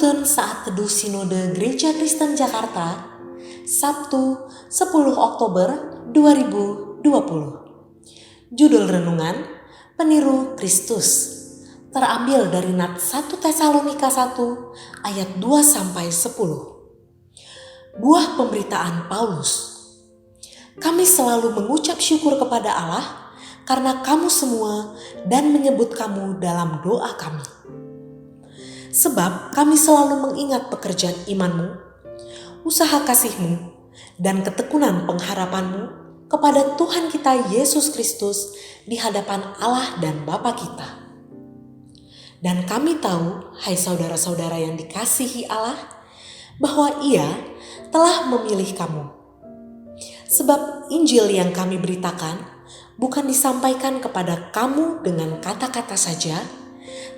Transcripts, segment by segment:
Penuntun Saat Teduh Sinode Gereja Kristen Jakarta, Sabtu 10 Oktober 2020. Judul renungan, Peniru Kristus. Terambil dari Nat 1 Tesalonika 1 ayat 2-10. Buah pemberitaan Paulus. Kami selalu mengucap syukur kepada Allah karena kamu semua dan menyebut kamu dalam doa kami. Sebab kami selalu mengingat pekerjaan imanmu, usaha kasihmu, dan ketekunan pengharapanmu kepada Tuhan kita Yesus Kristus di hadapan Allah dan Bapa kita. Dan kami tahu, hai saudara-saudara yang dikasihi Allah, bahwa Ia telah memilih kamu. Sebab Injil yang kami beritakan bukan disampaikan kepada kamu dengan kata-kata saja,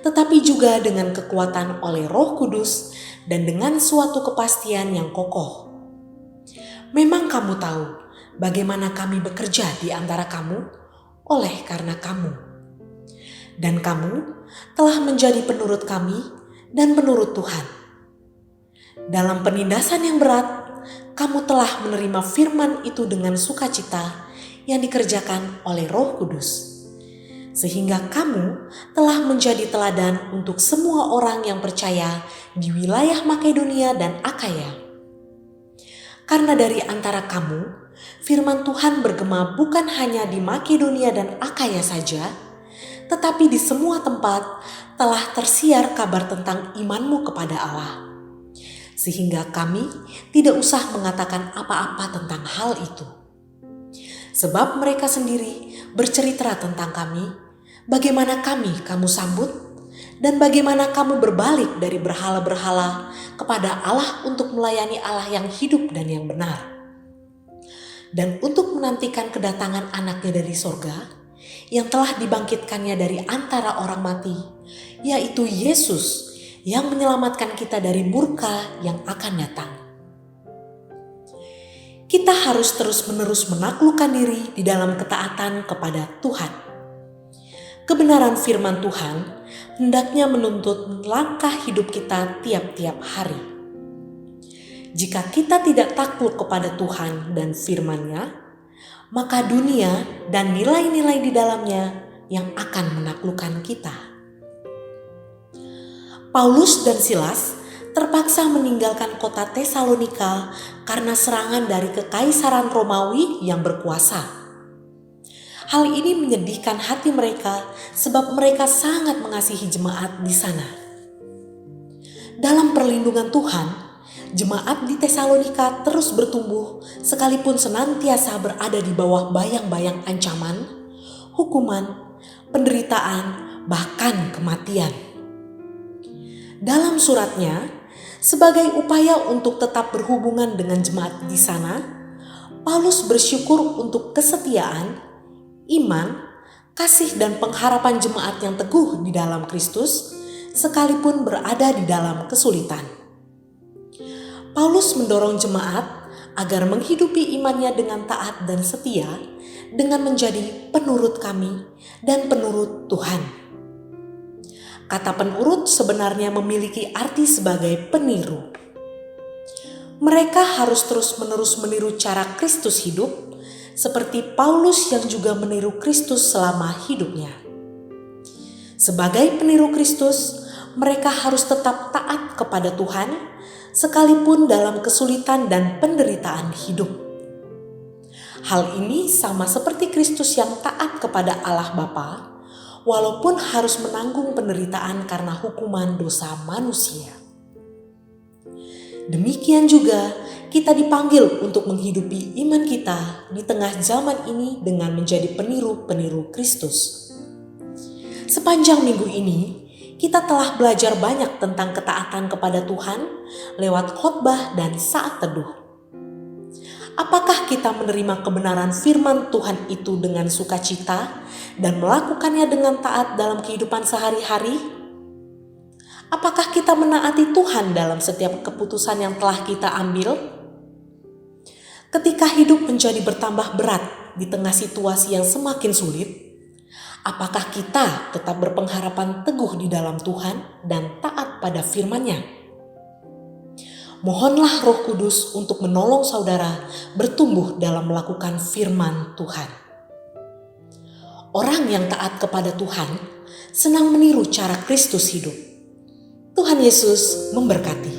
tetapi juga dengan kekuatan oleh Roh Kudus dan dengan suatu kepastian yang kokoh. Memang kamu tahu bagaimana kami bekerja di antara kamu oleh karena kamu. Dan kamu telah menjadi penurut kami dan penurut Tuhan. Dalam penindasan yang berat, kamu telah menerima firman itu dengan sukacita yang dikerjakan oleh Roh Kudus. Sehingga kamu telah menjadi teladan untuk semua orang yang percaya di wilayah Makedonia dan Akaya. Karena dari antara kamu, firman Tuhan bergema bukan hanya di Makedonia dan Akaya saja, tetapi di semua tempat telah tersiar kabar tentang imanmu kepada Allah. Sehingga kami tidak usah mengatakan apa-apa tentang hal itu. Sebab mereka sendiri bercerita tentang kami, bagaimana kamu sambut, dan bagaimana kamu berbalik dari berhala-berhala kepada Allah untuk melayani Allah yang hidup dan yang benar. Dan untuk menantikan kedatangan anaknya dari sorga, yang telah dibangkitkannya dari antara orang mati, yaitu Yesus yang menyelamatkan kita dari murka yang akan datang. Kita harus terus-menerus menaklukkan diri di dalam ketaatan kepada Tuhan. Kebenaran firman Tuhan hendaknya menuntut langkah hidup kita tiap-tiap hari. Jika kita tidak takluk kepada Tuhan dan firman-Nya, maka dunia dan nilai-nilai di dalamnya yang akan menaklukkan kita. Paulus dan Silas terpaksa meninggalkan kota Tesalonika karena serangan dari kekaisaran Romawi yang berkuasa. Hal ini menyedihkan hati mereka sebab mereka sangat mengasihi jemaat di sana. Dalam perlindungan Tuhan, jemaat di Tesalonika terus bertumbuh sekalipun senantiasa berada di bawah bayang-bayang ancaman, hukuman, penderitaan, bahkan kematian. Dalam suratnya, sebagai upaya untuk tetap berhubungan dengan jemaat di sana, Paulus bersyukur untuk kesetiaan, iman, kasih dan pengharapan jemaat yang teguh di dalam Kristus, sekalipun berada di dalam kesulitan. Paulus mendorong jemaat agar menghidupi imannya dengan taat dan setia, dengan menjadi penurut kami dan penurut Tuhan. Kata penurut sebenarnya memiliki arti sebagai peniru. Mereka harus terus-menerus meniru cara Kristus hidup, seperti Paulus yang juga meniru Kristus selama hidupnya. Sebagai peniru Kristus, mereka harus tetap taat kepada Tuhan, sekalipun dalam kesulitan dan penderitaan hidup. Hal ini sama seperti Kristus yang taat kepada Allah Bapa, walaupun harus menanggung penderitaan karena hukuman dosa manusia. Demikian juga kita dipanggil untuk menghidupi iman kita di tengah zaman ini dengan menjadi peniru-peniru Kristus. Sepanjang minggu ini, kita telah belajar banyak tentang ketaatan kepada Tuhan lewat khotbah dan saat teduh. Apakah kita menerima kebenaran firman Tuhan itu dengan sukacita dan melakukannya dengan taat dalam kehidupan sehari-hari? Apakah kita menaati Tuhan dalam setiap keputusan yang telah kita ambil? Ketika hidup menjadi bertambah berat di tengah situasi yang semakin sulit, apakah kita tetap berpengharapan teguh di dalam Tuhan dan taat pada firman-Nya? Mohonlah Roh Kudus untuk menolong saudara bertumbuh dalam melakukan firman Tuhan. Orang yang taat kepada Tuhan senang meniru cara Kristus hidup. Tuhan Yesus memberkati.